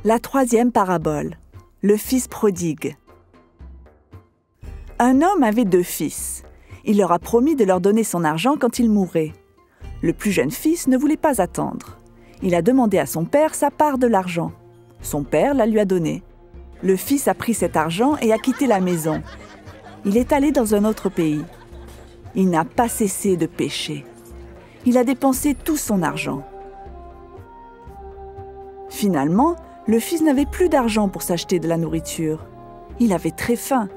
La troisième parabole, le fils prodigue. Un homme avait 2 fils. Il leur a promis de leur donner son argent quand il mourrait. Le plus jeune fils ne voulait pas attendre. Il a demandé à son père sa part de l'argent. Son père la lui a donnée. Le fils a pris cet argent et a quitté la maison. Il est allé dans un autre pays. Il n'a pas cessé de pécher. Il a dépensé tout son argent. Finalement, le fils n'avait plus d'argent pour s'acheter de la nourriture. Il avait très faim.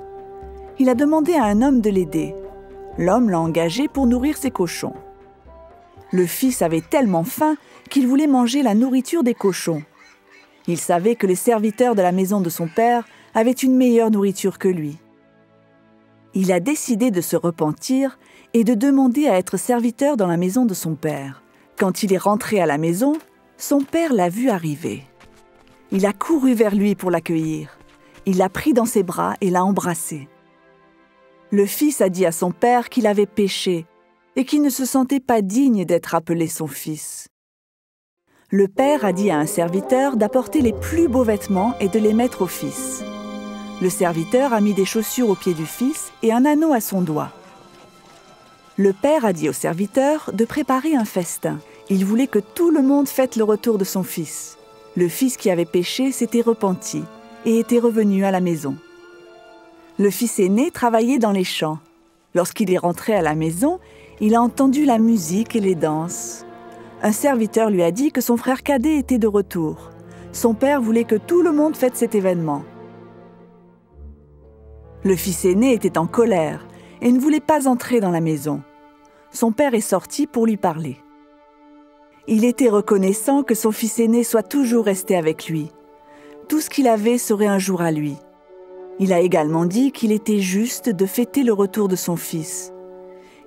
Il a demandé à un homme de l'aider. L'homme l'a engagé pour nourrir ses cochons. Le fils avait tellement faim qu'il voulait manger la nourriture des cochons. Il savait que les serviteurs de la maison de son père avaient une meilleure nourriture que lui. Il a décidé de se repentir et de demander à être serviteur dans la maison de son père. Quand il est rentré à la maison, son père l'a vu arriver. Il a couru vers lui pour l'accueillir. Il l'a pris dans ses bras et l'a embrassé. Le fils a dit à son père qu'il avait péché et qu'il ne se sentait pas digne d'être appelé son fils. Le père a dit à un serviteur d'apporter les plus beaux vêtements et de les mettre au fils. Le serviteur a mis des chaussures aux pieds du fils et un anneau à son doigt. Le père a dit au serviteur de préparer un festin. Il voulait que tout le monde fête le retour de son fils. Le fils qui avait péché s'était repenti et était revenu à la maison. Le fils aîné travaillait dans les champs. Lorsqu'il est rentré à la maison, il a entendu la musique et les danses. Un serviteur lui a dit que son frère cadet était de retour. Son père voulait que tout le monde fête cet événement. Le fils aîné était en colère et ne voulait pas entrer dans la maison. Son père est sorti pour lui parler. Il était reconnaissant que son fils aîné soit toujours resté avec lui. Tout ce qu'il avait serait un jour à lui. Il a également dit qu'il était juste de fêter le retour de son fils.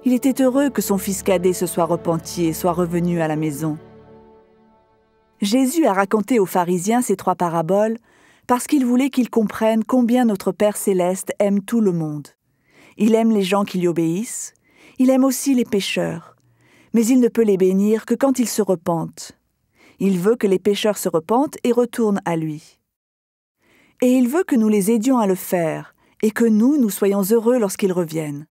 Il était heureux que son fils cadet se soit repenti et soit revenu à la maison. Jésus a raconté aux pharisiens ces 3 paraboles parce qu'il voulait qu'ils comprennent combien notre Père céleste aime tout le monde. Il aime les gens qui lui obéissent, il aime aussi les pécheurs, mais il ne peut les bénir que quand ils se repentent. Il veut que les pécheurs se repentent et retournent à lui. Et il veut que nous les aidions à le faire et que nous soyons heureux lorsqu'ils reviennent.